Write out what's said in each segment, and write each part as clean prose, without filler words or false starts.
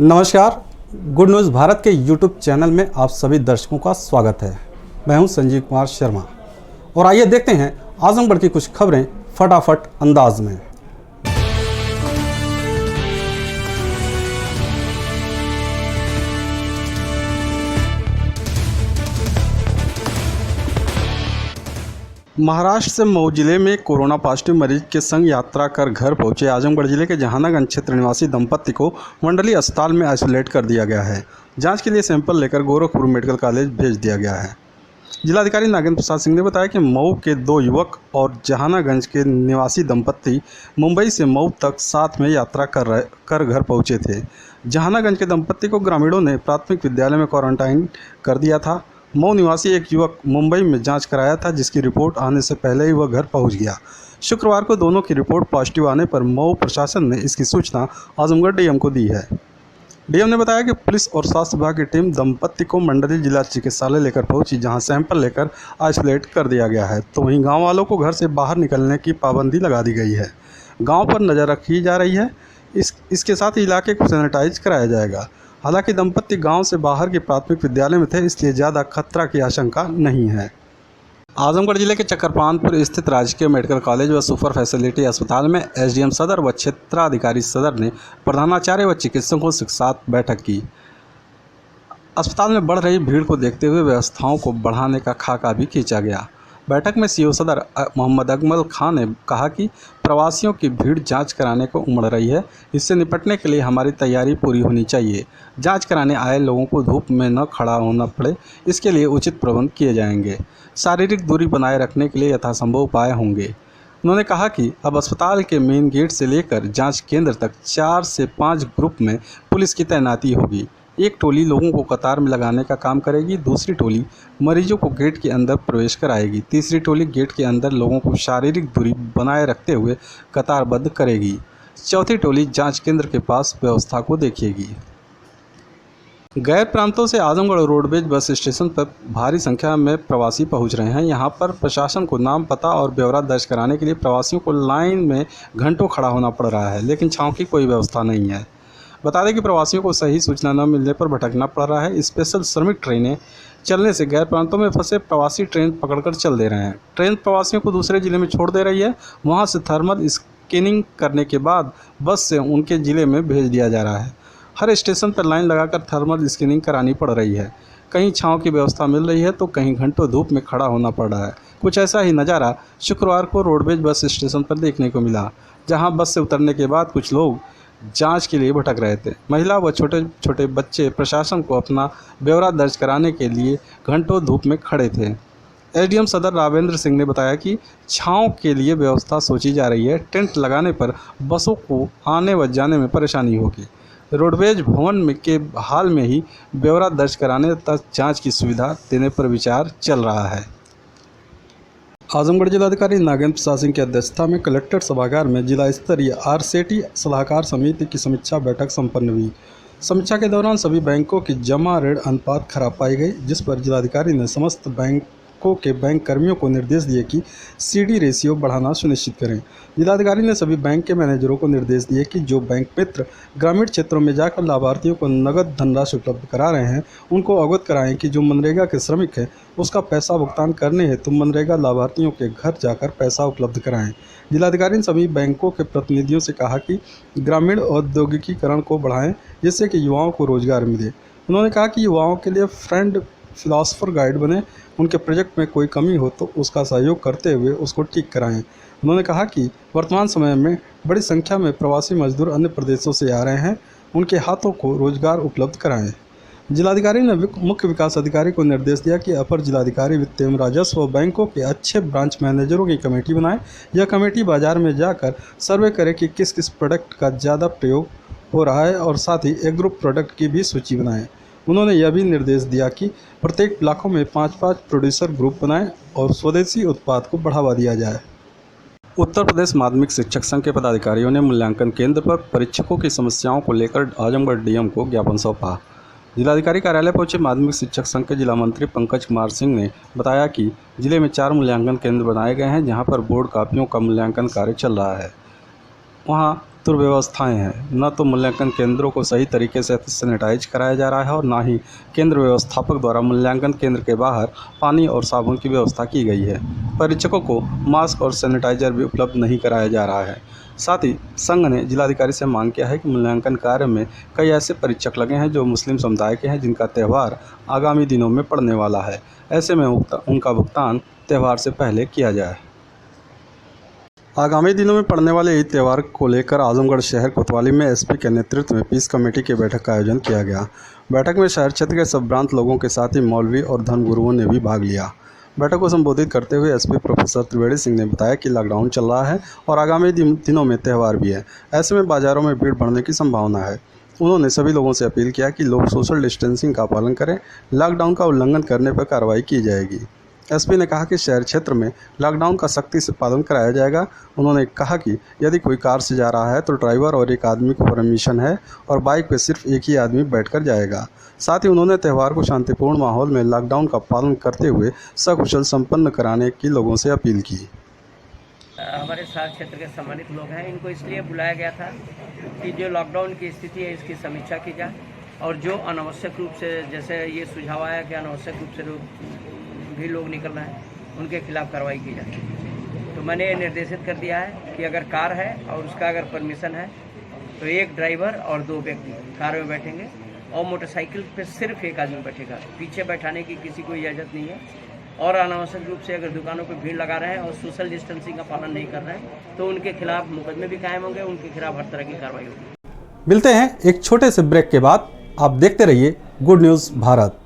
नमस्कार। Good news Bharat के YouTube channel में आप सभी दर्शकों का स्वागत है। मैं हूं संजीव कुमार शर्मा और आइए देखते हैं आजमगढ़ की कुछ खबरें फटाफट अंदाज में। महाराष्ट्र से मऊ जिले में कोरोना पॉजिटिव मरीज के संग यात्रा कर घर पहुंचे आजमगढ़ जिले के जहानागंज क्षेत्र निवासी दंपत्ति को मंडलीय अस्पताल में आइसोलेट कर दिया गया है। जांच के लिए सैंपल लेकर गोरखपुर मेडिकल कॉलेज भेज दिया गया है। जिलाधिकारी नागेंद्र प्रसाद सिंह ने बताया कि मऊ के 2 युवक और जहानागंज के निवासी दंपत्ति मुंबई से मऊ तक साथ में यात्रा कर घर पहुंचे थे। जहानागंज के दंपत्ति को ग्रामीणों ने प्राथमिक विद्यालय में क्वारंटाइन कर दिया था। मऊ निवासी एक युवक मुंबई में जांच कराया था, जिसकी रिपोर्ट आने से पहले ही वह घर पहुंच गया। शुक्रवार को दोनों की रिपोर्ट पॉजिटिव आने पर मऊ प्रशासन ने इसकी सूचना आजमगढ़ डीएम को दी है। डीएम ने बताया कि पुलिस और स्वास्थ्य विभाग की टीम दंपत्ति को मंडलीय जिला चिकित्सालय लेकर पहुंची, जहां सैंपल लेकर आइसोलेट कर दिया गया है। तो वहीं गाँव वालों को घर से बाहर निकलने की पाबंदी लगा दी गई है। गाँव पर नज़र रखी जा रही है। इसके साथ ही इलाके को सैनिटाइज कराया जाएगा। हालांकि दंपत्ति गांव से बाहर के प्राथमिक विद्यालय में थे, इसलिए ज़्यादा खतरा की आशंका नहीं है। आजमगढ़ जिले के चकरपानपुर स्थित राजकीय मेडिकल कॉलेज व सुपर फैसिलिटी अस्पताल में एसडीएम सदर व क्षेत्राधिकारी सदर ने प्रधानाचार्य व चिकित्सकों के साथ बैठक की। अस्पताल में बढ़ रही भीड़ को देखते हुए व्यवस्थाओं को बढ़ाने का खाका भी खींचा गया। बैठक में सीओ सदर मोहम्मद अकमल खान ने कहा कि प्रवासियों की भीड़ जांच कराने को उमड़ रही है। इससे निपटने के लिए हमारी तैयारी पूरी होनी चाहिए। जांच कराने आए लोगों को धूप में न खड़ा होना पड़े, इसके लिए उचित प्रबंध किए जाएंगे। शारीरिक दूरी बनाए रखने के लिए यथासंभव उपाय होंगे। उन्होंने कहा कि अब अस्पताल के मेन गेट से लेकर जाँच केंद्र तक 4 से 5 ग्रुप में पुलिस की तैनाती होगी। एक टोली लोगों को कतार में लगाने का काम करेगी, दूसरी टोली मरीजों को गेट के अंदर प्रवेश कराएगी, तीसरी टोली गेट के अंदर लोगों को शारीरिक दूरी बनाए रखते हुए कतारबद्ध करेगी, चौथी टोली जांच केंद्र के पास व्यवस्था को देखेगी। गैर प्रांतों से आजमगढ़ रोडवेज बस स्टेशन पर भारी संख्या में प्रवासी पहुंच रहे हैं। यहां पर प्रशासन को नाम, पता और ब्यौरा दर्ज कराने के लिए प्रवासियों को लाइन में घंटों खड़ा होना पड़ रहा है, लेकिन छांव की कोई व्यवस्था नहीं है। बता दें कि प्रवासियों को सही सूचना न मिलने पर भटकना पड़ रहा है। स्पेशल श्रमिक ट्रेनें चलने से गैर प्रांतों में फंसे प्रवासी ट्रेन पकड़कर चल दे रहे हैं। ट्रेन प्रवासियों को दूसरे जिले में छोड़ दे रही है। वहां से थर्मल स्कैनिंग करने के बाद बस से उनके ज़िले में भेज दिया जा रहा है। हर स्टेशन पर लाइन लगाकर थर्मल स्कैनिंग करानी पड़ रही है। कहीं छाँव की व्यवस्था मिल रही है तो कहीं घंटों धूप में खड़ा होना पड़ रहा है। कुछ ऐसा ही नज़ारा शुक्रवार को रोडवेज बस स्टेशन पर देखने को मिला, जहाँ बस से उतरने के बाद कुछ लोग जांच के लिए भटक रहे थे। महिला व छोटे छोटे बच्चे प्रशासन को अपना ब्यौरा दर्ज कराने के लिए घंटों धूप में खड़े थे। एसडीएम सदर रावेंद्र सिंह ने बताया कि छांव के लिए व्यवस्था सोची जा रही है। टेंट लगाने पर बसों को आने व जाने में परेशानी होगी। रोडवेज भवन में के हाल में ही ब्यौरा दर्ज कराने तक जाँच की सुविधा देने पर विचार चल रहा है। आजमगढ़ जिलाधिकारी नागेंद्र प्रसाद सिंह की अध्यक्षता में कलेक्टर सभागार में जिला स्तरीय आरसेटी सलाहकार समिति की समीक्षा बैठक संपन्न हुई। समीक्षा के दौरान सभी बैंकों की जमा ऋण अनुपात खराब पाई गई, जिस पर जिलाधिकारी ने समस्त बैंकों के बैंक कर्मियों को निर्देश दिए कि सीडी रेशियो बढ़ाना सुनिश्चित करें। जिलाधिकारी ने सभी बैंक के मैनेजरों को निर्देश दिए कि जो बैंक मित्र ग्रामीण क्षेत्रों में जाकर लाभार्थियों को नगद धनराशि उपलब्ध करा रहे हैं, उनको अवगत कराएं कि जो मनरेगा के श्रमिक हैं उसका पैसा भुगतान करने हेतु मनरेगा लाभार्थियों के घर जाकर पैसा उपलब्ध कराएं। जिलाधिकारी ने सभी बैंकों के प्रतिनिधियों से कहा कि ग्रामीण औद्योगिकीकरण को बढ़ाएं, जिससे कि युवाओं को रोजगार मिले। उन्होंने कहा कि युवाओं के लिए फ्रेंड फिलॉसफर गाइड बने, उनके प्रोजेक्ट में कोई कमी हो तो उसका सहयोग करते हुए उसको ठीक कराएं। उन्होंने कहा कि वर्तमान समय में बड़ी संख्या में प्रवासी मजदूर अन्य प्रदेशों से आ रहे हैं, उनके हाथों को रोजगार उपलब्ध कराएं। जिलाधिकारी ने मुख्य विकास अधिकारी को निर्देश दिया कि अपर जिलाधिकारी वित्त एवं राजस्व व बैंकों के अच्छे ब्रांच मैनेजरों की कमेटी बनाएं। यह कमेटी बाजार में जाकर सर्वे करे कि किस किस प्रोडक्ट का ज़्यादा प्रयोग हो रहा है और साथ ही एग्रो प्रोडक्ट की भी सूची बनाएं। उन्होंने यह भी निर्देश दिया कि प्रत्येक ब्लॉकों में 5-5 प्रोड्यूसर ग्रुप बनाएं और स्वदेशी उत्पाद को बढ़ावा दिया जाए। उत्तर प्रदेश माध्यमिक शिक्षक संघ के पदाधिकारियों ने मूल्यांकन केंद्र पर परीक्षकों की समस्याओं को लेकर आजमगढ़ डीएम को ज्ञापन सौंपा। जिलाधिकारी कार्यालय पहुंचे माध्यमिक शिक्षक संघ के जिला मंत्री पंकज कुमार सिंह ने बताया कि जिले में 4 मूल्यांकन केंद्र बनाए गए हैं, जहां पर बोर्ड कापियों का मूल्यांकन कार्य चल रहा है। वहां दुर्व्यवस्थाएं हैं। न तो मूल्यांकन केंद्रों को सही तरीके से सैनिटाइज कराया जा रहा है और न ही केंद्र व्यवस्थापक द्वारा मूल्यांकन केंद्र के बाहर पानी और साबुन की व्यवस्था की गई है। परीक्षकों को मास्क और सैनिटाइजर भी उपलब्ध नहीं कराया जा रहा है। साथ ही संघ ने जिलाधिकारी से मांग किया है कि मूल्यांकन कार्य में कई ऐसे परीक्षक लगे हैं जो मुस्लिम समुदाय के हैं, जिनका त्यौहार आगामी दिनों में पड़ने वाला है। ऐसे में उनका भुगतान त्यौहार से पहले किया जाए। आगामी दिनों में पड़ने वाले ईद त्यौहार को लेकर आजमगढ़ शहर कोतवाली में एसपी के नेतृत्व में पीस कमेटी की बैठक का आयोजन किया गया। बैठक में शहर क्षेत्र के संभ्रांत लोगों के साथ ही मौलवी और धर्मगुरुओं ने भी भाग लिया। बैठक को संबोधित करते हुए एसपी प्रोफेसर त्रिवेणी सिंह ने बताया कि लॉकडाउन चल रहा है और आगामी दिनों में त्यौहार भी है। ऐसे में बाजारों में भीड़ बढ़ने की संभावना है। उन्होंने सभी लोगों से अपील किया कि लोग सोशल डिस्टेंसिंग का पालन करें। लॉकडाउन का उल्लंघन करने पर कार्रवाई की जाएगी। एसपी ने कहा कि शहर क्षेत्र में लॉकडाउन का सख्ती से पालन कराया जाएगा। उन्होंने कहा कि यदि कोई कार से जा रहा है तो ड्राइवर और एक आदमी को परमिशन है और बाइक पर सिर्फ एक ही आदमी बैठकर जाएगा। साथ ही उन्होंने त्यौहार को शांतिपूर्ण माहौल में लॉकडाउन का पालन करते हुए सकुशल संपन्न कराने की लोगों से अपील की। हमारे शहर क्षेत्र के सम्मानित लोग हैं, इनको इसलिए बुलाया गया था कि जो लॉकडाउन की स्थिति है इसकी समीक्षा की जाए और जो अनावश्यक रूप से, जैसे ये सुझाव आया कि अनावश्यक रूप से भी लोग निकल रहे हैं, उनके खिलाफ कार्रवाई की जाए। तो मैंने ये निर्देशित कर दिया है कि अगर कार है और उसका अगर परमिशन है तो एक ड्राइवर और 2 व्यक्ति कार में बैठेंगे और मोटरसाइकिल पे सिर्फ एक आदमी बैठेगा। पीछे बैठाने की किसी को इजाज़त नहीं है। और अनावश्यक रूप से अगर दुकानों पर भीड़ लगा रहे हैं और सोशल डिस्टेंसिंग का पालन नहीं कर रहे हैं तो उनके खिलाफ मुकदमे भी कायम होंगे, उनके खिलाफ हर तरह की कार्रवाई होगी। मिलते हैं एक छोटे से ब्रेक के बाद। आप देखते रहिए गुड न्यूज़ भारत।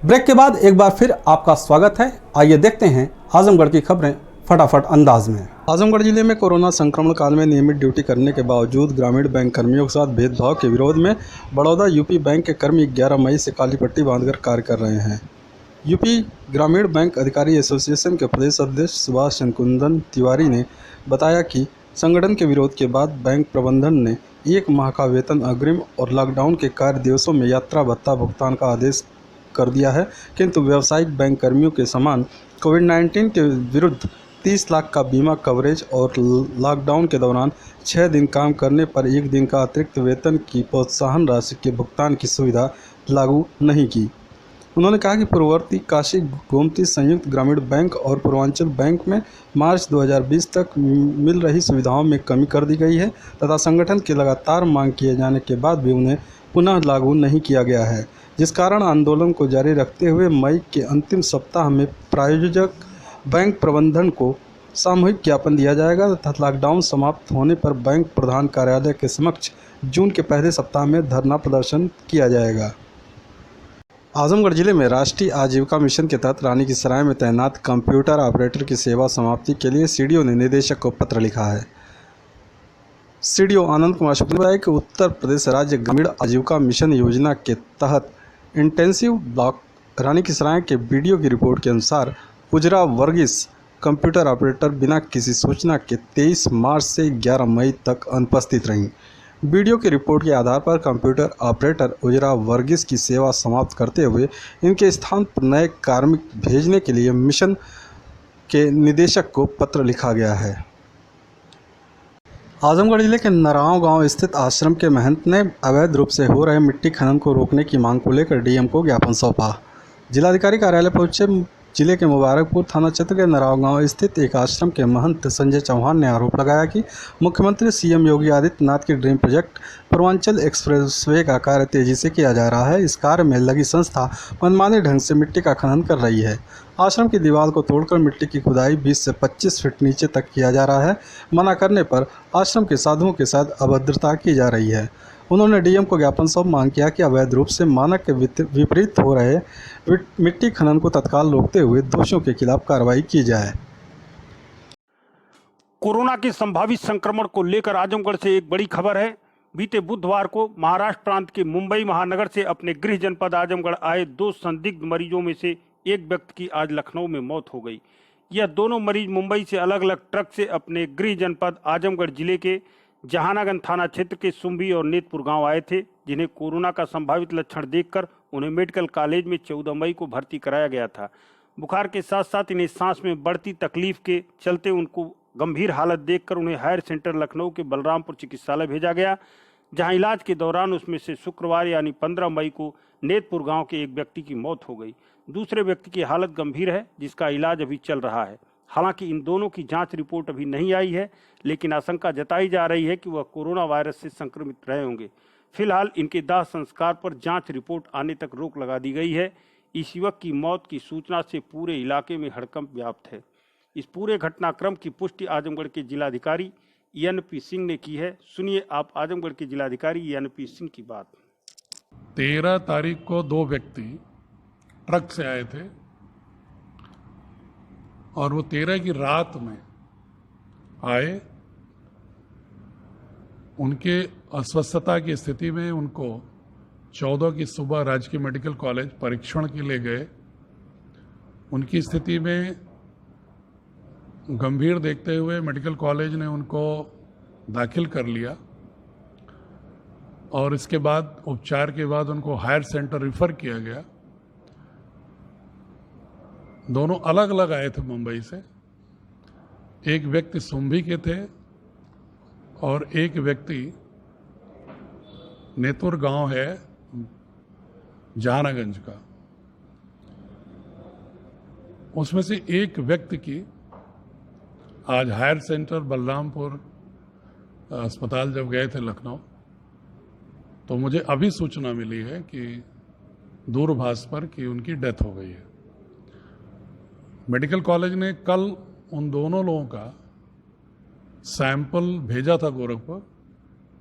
ब्रेक के बाद एक बार फिर आपका स्वागत है। आइए देखते हैं आजमगढ़ की खबरें फटाफट अंदाज में। आजमगढ़ जिले में कोरोना संक्रमण काल में नियमित ड्यूटी करने के बावजूद ग्रामीण बैंक कर्मियों के साथ भेदभाव के विरोध में बड़ौदा यूपी बैंक के कर्मी 11 मई से काली पट्टी बांधकर कार्य कर रहे हैं। यूपी ग्रामीण बैंक अधिकारी एसोसिएशन के प्रदेश अध्यक्ष सुभाष चंद्र तिवारी ने बताया कि संगठन के विरोध के बाद बैंक प्रबंधन ने 1 माह का वेतन अग्रिम और लॉकडाउन के कार्य दिवसों में यात्रा भत्ता भुगतान का आदेश कर दिया है, किंतु व्यावसायिक बैंक कर्मियों के समान कोविड-19 के विरुद्ध 30 लाख का बीमा कवरेज और लॉकडाउन के दौरान 6 दिन काम करने पर 1 दिन का अतिरिक्त वेतन की प्रोत्साहन राशि के भुगतान की सुविधा लागू नहीं की। उन्होंने कहा कि पूर्ववर्ती काशी गोमती संयुक्त ग्रामीण बैंक और पूर्वांचल बैंक में मार्च 2020 तक मिल रही सुविधाओं में कमी कर दी गई है तथा संगठन की लगातार मांग किए जाने के बाद भी उन्हें पुनः लागू नहीं किया गया है, जिस कारण आंदोलन को जारी रखते हुए मई के अंतिम सप्ताह में प्रायोजक बैंक प्रबंधन को सामूहिक ज्ञापन दिया जाएगा तथा लॉकडाउन समाप्त होने पर बैंक प्रधान कार्यालय के समक्ष जून के पहले सप्ताह में धरना प्रदर्शन किया जाएगा। आजमगढ़ जिले में राष्ट्रीय आजीविका मिशन के तहत रानी की सराय में तैनात कंप्यूटर ऑपरेटर की सेवा समाप्ति के लिए सीडीओ ने निदेशक को पत्र लिखा है। सीडीओ आनंद कुमार शुक्ल ने बताया कि उत्तर प्रदेश राज्य ग्रामीण आजीविका मिशन योजना के तहत इंटेंसिव ब्लॉक रानी की सराय के बीडीओ की रिपोर्ट के अनुसार उजरा वर्गीस कंप्यूटर ऑपरेटर बिना किसी सूचना के 23 मार्च से 11 मई तक अनुपस्थित रहीं। बीडीओ की रिपोर्ट के आधार पर कंप्यूटर ऑपरेटर उजरा वर्गीस की सेवा समाप्त करते हुए इनके स्थान पर नए कार्मिक भेजने के लिए मिशन के निदेशक को पत्र लिखा गया है। आजमगढ़ जिले के नराव गांव स्थित आश्रम के महंत ने अवैध रूप से हो रहे मिट्टी खनन को रोकने की मांग को लेकर डीएम को ज्ञापन सौंपा। जिलाधिकारी कार्यालय पहुंचे जिले के मुबारकपुर थाना क्षेत्र के नराव गांव स्थित एक आश्रम के महंत संजय चौहान ने आरोप लगाया कि मुख्यमंत्री सीएम योगी आदित्यनाथ के ड्रीम प्रोजेक्ट पूर्वांचल एक्सप्रेसवे का कार्य तेजी से किया जा रहा है। इस कार्य में लगी संस्था मनमाने ढंग से मिट्टी का खनन कर रही है। आश्रम की दीवार को तोड़कर मिट्टी की खुदाई 20 से 25 फीट नीचे तक किया जा रहा है। मना करने पर आश्रम के साधुओं के साथ अभद्रता की जा रही है। उन्होंने डीएम को ज्ञापन सौंप मांग किया कि अवैध रूप से मानक के विपरीत हो रहे मिट्टी खनन को तत्काल रोकते हुए दोषियों के खिलाफ कार्रवाई की जाए। कोरोना के संभावित संक्रमण को लेकर आजमगढ़ से एक बड़ी खबर है। बीते बुधवार को महाराष्ट्र प्रांत के मुंबई महानगर से अपने गृह जनपद आजमगढ़ आए 2 संदिग्ध मरीजों में से एक व्यक्ति की आज लखनऊ में मौत हो गई। यह दोनों मरीज मुंबई से अलग अलग ट्रक से अपने गृह जनपद आजमगढ़ जिले के जहानागंज थाना क्षेत्र के सुंभी और नेतपुर गांव आए थे, जिन्हें कोरोना का संभावित लक्षण देखकर उन्हें मेडिकल कॉलेज में 14 मई को भर्ती कराया गया था। बुखार के साथ साथ इन्हें सांस में बढ़ती तकलीफ के चलते उनको गंभीर हालत देखकर उन्हें हायर सेंटर लखनऊ के बलरामपुर चिकित्सालय भेजा गया, जहां इलाज के दौरान उसमें से शुक्रवार यानी 15 मई को नेतपुर गांव के एक व्यक्ति की मौत हो गई। दूसरे व्यक्ति की हालत गंभीर है, जिसका इलाज अभी चल रहा है। हालांकि इन दोनों की जांच रिपोर्ट अभी नहीं आई है, लेकिन आशंका जताई जा रही है कि वह कोरोना वायरस से संक्रमित रहे होंगे। फिलहाल इनके दाह संस्कार पर जांच रिपोर्ट आने तक रोक लगा दी गई है। इस युवक की मौत की सूचना से पूरे इलाके में हड़कंप व्याप्त है। इस पूरे घटनाक्रम की पुष्टि आजमगढ़ के जिलाधिकारी ENP सिंह ने की है। सुनिए आप आजमगढ़ के जिलाधिकारी ENP सिंह की बात। 13 तारीख को 2 व्यक्ति ट्रक से आए थे और वो 13 की रात में आए। उनके अस्वस्थता की स्थिति में उनको 14 की सुबह राजकीय मेडिकल कॉलेज परीक्षण के लिए गए। उनकी स्थिति में गंभीर देखते हुए मेडिकल कॉलेज ने उनको दाखिल कर लिया और इसके बाद उपचार के बाद उनको हायर सेंटर रिफ़र किया गया। दोनों अलग अलग आए थे मुंबई से। एक व्यक्ति सुंभी के थे और एक व्यक्ति नेतुर गांव है जहानागंज का। उसमें से एक व्यक्ति की आज हायर सेंटर बलरामपुर अस्पताल जब गए थे लखनऊ, तो मुझे अभी सूचना मिली है कि दूरभाष पर कि उनकी डेथ हो गई है। मेडिकल कॉलेज ने कल उन दोनों लोगों का सैंपल भेजा था गोरखपुर।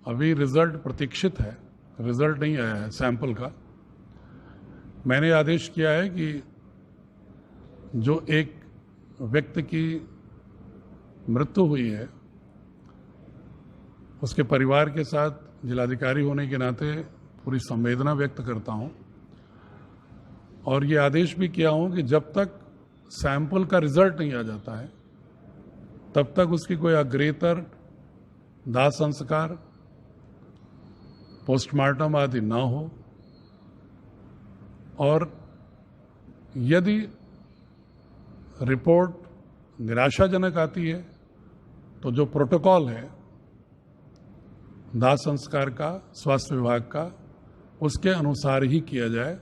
अभी रिजल्ट प्रतीक्षित है, रिजल्ट नहीं आया है सैंपल का। मैंने आदेश किया है कि जो एक व्यक्ति की मृत्यु हुई है उसके परिवार के साथ जिलाधिकारी होने के नाते पूरी संवेदना व्यक्त करता हूं और ये आदेश भी किया हूं कि जब तक सैंपल का रिजल्ट नहीं आ जाता है तब तक उसकी कोई अग्रेतर दाह संस्कार, पोस्टमार्टम आदि ना हो। और यदि रिपोर्ट निराशाजनक आती है तो जो प्रोटोकॉल है दाह संस्कार का स्वास्थ्य विभाग का, उसके अनुसार ही किया जाए।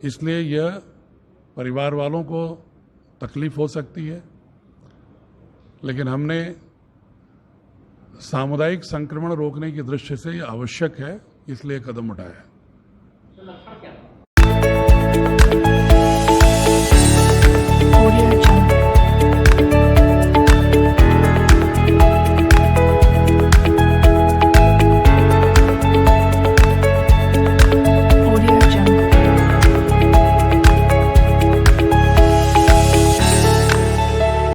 इसलिए यह परिवार वालों को तकलीफ हो सकती है, लेकिन हमने सामुदायिक संक्रमण रोकने की दृष्टि से यह आवश्यक है, इसलिए कदम उठाया है।